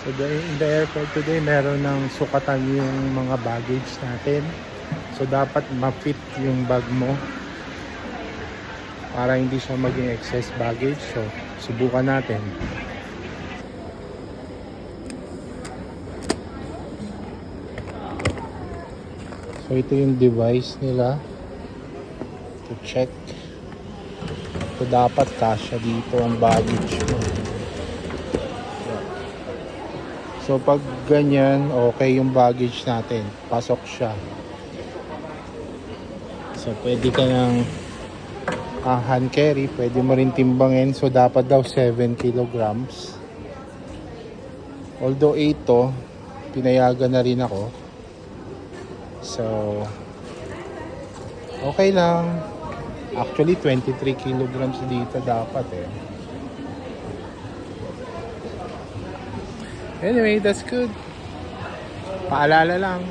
So in the airport today, meron ng sukatan yung mga baggage natin. So dapat ma-fit yung bag mo para hindi siya maging excess baggage. So subukan natin. So ito yung device nila to check. So dapat kasya dito ang baggage mo. So pag ganyan, okay yung baggage natin. Pasok siya. So pwede ka ng hand carry, pwede mo rin timbangin. So dapat daw 7 kilograms. Although 8 to, pinayagan na rin ako. So okay lang. Actually 23 kilograms dito dapat eh. Anyway, that's good. Paalala lang.